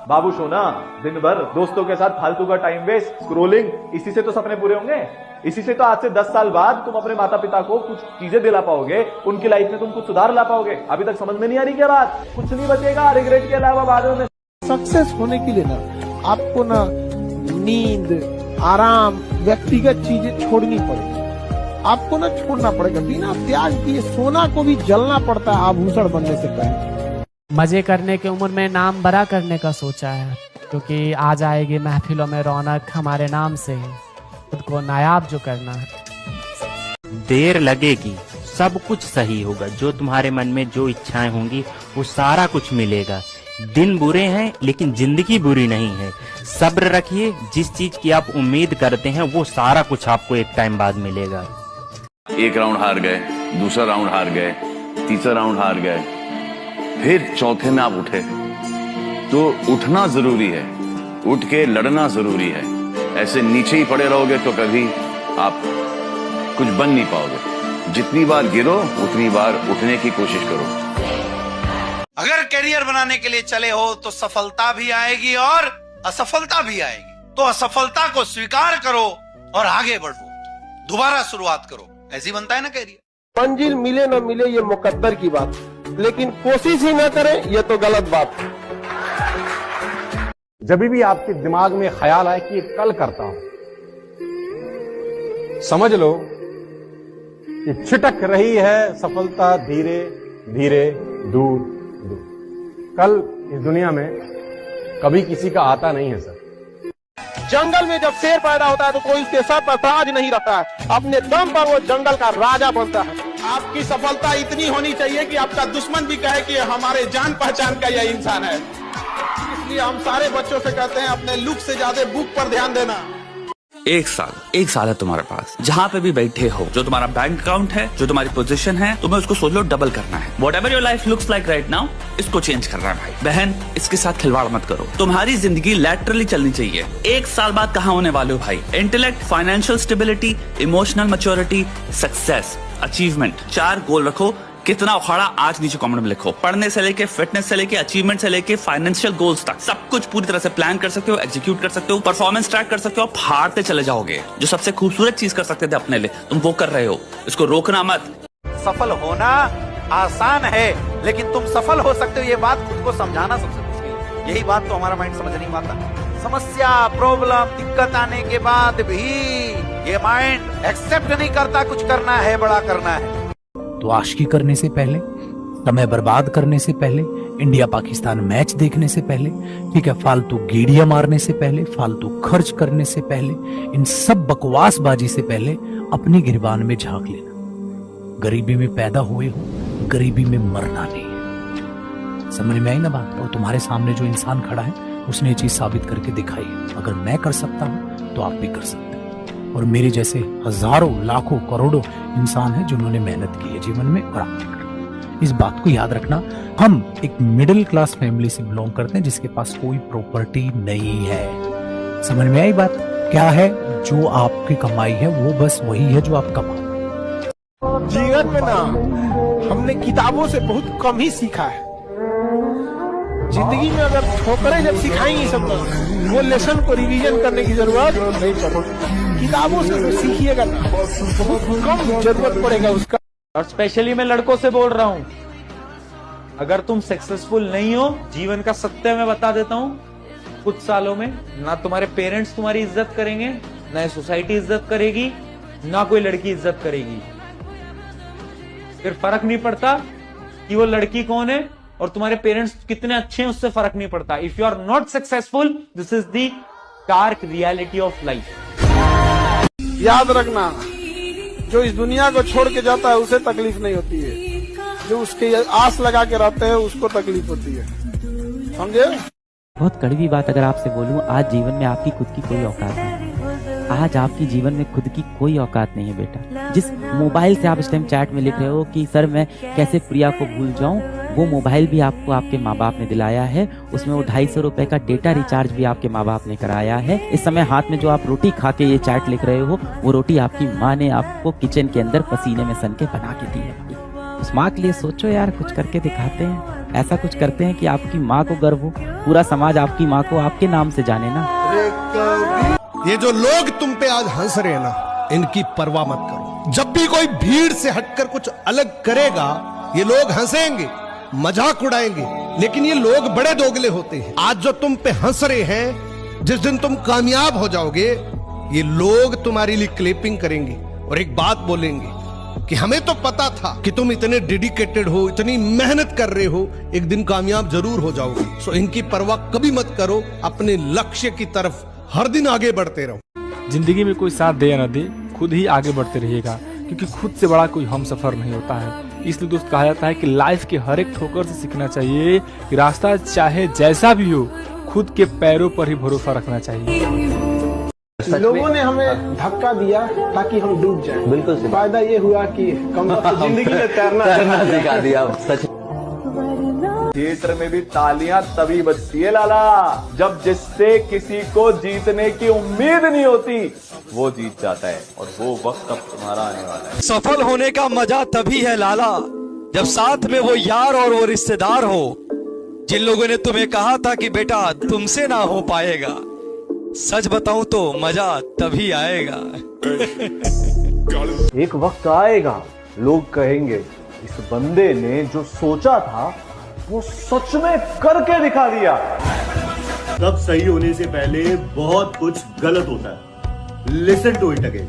बाबू सोना, दिन भर दोस्तों के साथ फालतू का टाइम वेस्ट, स्क्रोलिंग, इसी से तो सपने पूरे होंगे। इसी से तो आज से 10 साल बाद तुम अपने माता पिता को कुछ चीजें दिला पाओगे, उनकी लाइफ में तुम कुछ सुधार ला पाओगे। अभी तक समझ में नहीं आ रही क्या बात? कुछ नहीं बचेगा रिग्रेट के अलावा बाद में। सक्सेस होने के लिए ना आपको ना नींद, आराम, व्यक्तिगत चीजें छोड़नी पड़ेगी। आपको ना छोड़ना पड़ेगा, बिना त्याग किए सोना को भी जलना पड़ता है आभूषण बनने से पहले। मजे करने की उम्र में नाम बड़ा करने का सोचा है, क्योंकि आ जाएगी महफिलों में रौनक हमारे नाम से ही, खुद को नायाब जो करना है। देर लगेगी, सब कुछ सही होगा। जो तुम्हारे मन में जो इच्छाएं होंगी वो सारा कुछ मिलेगा। दिन बुरे हैं लेकिन जिंदगी बुरी नहीं है। सब्र रखिए, जिस चीज की आप उम्मीद करते हैं वो सारा कुछ आपको एक टाइम बाद मिलेगा। एक राउंड हार गए, दूसरा राउंड हार गए, तीसरा राउंड हार गए, फिर चौथे में आप उठे, तो उठना जरूरी है, उठ के लड़ना जरूरी है। ऐसे नीचे ही पड़े रहोगे तो कभी आप कुछ बन नहीं पाओगे। जितनी बार गिरो उतनी बार उठने की कोशिश करो। अगर करियर बनाने के लिए चले हो तो सफलता भी आएगी और असफलता भी आएगी। तो असफलता को स्वीकार करो और आगे बढ़ो, दोबारा शुरुआत करो। ऐसी बनता है ना करियर। मंजिल मिले न मिले ये मुकद्दर की बात, लेकिन कोशिश ही न करें ये तो गलत बात है। जब भी आपके दिमाग में ख्याल आए कि ये कल करता हूं, समझ लो कि छिटक रही है सफलता धीरे धीरे दूर दूर। कल इस दुनिया में कभी किसी का आता नहीं है सर। जंगल में जब शेर पैदा होता है तो कोई उसके सर पर ताज नहीं रखता है, अपने दम पर वो जंगल का राजा बनता है। आपकी सफलता इतनी होनी चाहिए कि आपका दुश्मन भी कहे कि हमारे जान पहचान का यह इंसान है। इसलिए हम सारे बच्चों से कहते हैं अपने लुक से ज्यादा बुक पर ध्यान देना। एक साल है तुम्हारे पास, जहाँ पे भी बैठे हो, जो तुम्हारा बैंक अकाउंट है, जो तुम्हारी पोजीशन है, तुम्हें उसको सोच लो डबल करना है। Whatever your life looks like right now, इसको चेंज करना है भाई बहन। इसके साथ खिलवाड़ मत करो। तुम्हारी जिंदगी लैटरली चलनी चाहिए। एक साल बाद कहाँ होने वाले हो भाई? Intellect, financial stability, emotional maturity, success, achievement. 4 गोल रखो। कितना उखाड़ा आज नीचे कमेंट में लिखो। पढ़ने से लेके, फिटनेस से लेके, अचीवमेंट से लेके, फाइनेंशियल गोल्स तक सब कुछ पूरी तरह से प्लान कर सकते हो, एग्जीक्यूट कर सकते हो, परफॉर्मेंस ट्रैक कर सकते हो, फाड़ते चले जाओगे। जो सबसे खूबसूरत चीज कर सकते थे अपने लिए तुम वो कर रहे हो, इसको रोकना मत। सफल होना आसान है, लेकिन तुम सफल हो सकते हो ये बात खुद को समझाना सबसे मुश्किल है। यही बात तो हमारा माइंड समझ नहीं पाता। समस्या, प्रॉब्लम, दिक्कत आने के बाद भी ये माइंड एक्सेप्ट नहीं करता कुछ करना है, बड़ा करना है। तो आशिकी करने से पहले, समय बर्बाद करने से पहले, इंडिया पाकिस्तान मैच देखने से पहले, ठीक है, फालतू गेड़ियां मारने से पहले, फालतू खर्च करने से पहले, इन सब बकवासबाजी से पहले अपनी गिरबान में झांक लेना। गरीबी में पैदा हुए हो, गरीबी में मरना नहीं है। समझ में आई ना बात? और तुम्हारे सामने जो इंसान खड़ा है उसने ये चीज साबित करके दिखाई है। अगर मैं कर सकता हूं तो आप भी कर सकते हैं। और मेरे जैसे हजारों, लाखों, करोड़ों इंसान हैं जिन्होंने मेहनत की है जीवन में और आप भी। इस बात को याद रखना, हम एक मिडिल क्लास फैमिली से बिलोंग करते हैं जिसके पास कोई प्रॉपर्टी नहीं है। समझ में आई बात? क्या है? जो आपकी कमाई है वो बस वही है जो आप कमाओ। जीवन में ना हमने किताबों से बहुत कम ही सीखा है। जिंदगी में अगर ठोकरें जब सिखाएंगी सब लोग, वो लेसन को रिवीजन करने की जरूरत नहीं पड़ेगी। किताबों से तो सीखिएगा ना, बहुत कम जरूरत पड़ेगा उसका। और स्पेशली मैं लड़कों से बोल रहा हूं, अगर तुम सक्सेसफुल नहीं हो, जीवन का सत्य मैं बता देता हूं, कुछ सालों में ना तुम्हारे पेरेंट्स तुम्हारी इज्जत करेंगे, ना सोसाइटी इज्जत करेगी, ना कोई लड़की इज्जत करेगी। फिर फर्क नहीं पड़ता कि वो लड़की कौन है और तुम्हारे पेरेंट्स कितने अच्छे हैं, उससे फर्क नहीं पड़ता। If you are not successful, this is the dark reality of life. याद रखना, जो इस दुनिया को छोड़ के जाता है उसे तकलीफ नहीं होती है, जो उसके आस लगा के रहते हैं उसको तकलीफ होती है। समझे? बहुत कड़वी बात अगर आपसे बोलूं, आज जीवन में आपकी खुद की कोई औकात नहीं। आज आपकी जीवन में खुद की कोई औकात नहीं है बेटा। जिस मोबाइल से आप इस टाइम चैट में लिख रहे हो कि सर मैं कैसे प्रिया को भूल जाऊं, वो मोबाइल भी आपको आपके माँ बाप ने दिलाया है। उसमें वो 250 रुपए का डेटा रिचार्ज भी आपके माँ बाप ने कराया है। इस समय हाथ में जो आप रोटी खा के ये चैट लिख रहे हो, वो रोटी आपकी माँ ने आपको किचन के अंदर पसीने में सन के बना के दी है। उस माँ के लिए सोचो यार, कुछ करके दिखाते हैं। ऐसा कुछ करते हैं कि आपकी माँ को गर्व हो, पूरा समाज आपकी माँ को आपके नाम से जाने ना। ये जो लोग तुम पे आज हंस रहे हैं ना, इनकी परवाह मत करो। जब भी कोई भीड़ से हटकर कुछ अलग करेगा, ये लोग हंसेंगे, मजाक उड़ाएंगे, लेकिन ये लोग बड़े दोगले होते हैं। आज जो तुम पे हंस रहे हैं, जिस दिन तुम कामयाब हो जाओगे, ये लोग तुम्हारे लिए क्लिपिंग करेंगे और एक बात बोलेंगे कि हमें तो पता था कि तुम इतने डेडिकेटेड हो, इतनी मेहनत कर रहे हो, एक दिन कामयाब जरूर हो जाओगे। सो इनकी परवाह कभी मत करो, अपने लक्ष्य की तरफ हर दिन आगे बढ़ते रहो। जिंदगी में कोई साथ दे या न दे, खुद ही आगे बढ़ते रहिएगा, क्योंकि खुद से बड़ा कोई हम सफर नहीं होता है। इसलिए दोस्त कहा जाता है कि लाइफ के हर एक ठोकर से सीखना चाहिए कि रास्ता चाहे जैसा भी हो, खुद के पैरों पर ही भरोसा रखना चाहिए। लोगों ने हमें धक्का दिया ताकि हम डूब जाएं। बिल्कुल फायदा ये हुआ कि कम जिंदगी में तैरना सिखा दिया। सच थिएटर में भी तालियां तभी बजती है लाला, जब जिससे किसी को जीतने की उम्मीद नहीं होती वो जीत जाता है, और वो वक्त अब तुम्हारा आने वाला है। सफल होने का मजा तभी है लाला, जब साथ में वो यार और वो रिश्तेदार हो, जिन लोगों ने तुम्हें कहा था कि बेटा तुमसे ना हो पाएगा। सच बताऊं तो मजा तभी आएगा। एक वक्त आएगा, लोग कहेंगे इस बंदे ने जो सोचा था वो सच में करके दिखा दिया। सब सही होने से पहले बहुत कुछ गलत होता है। Listen to it again.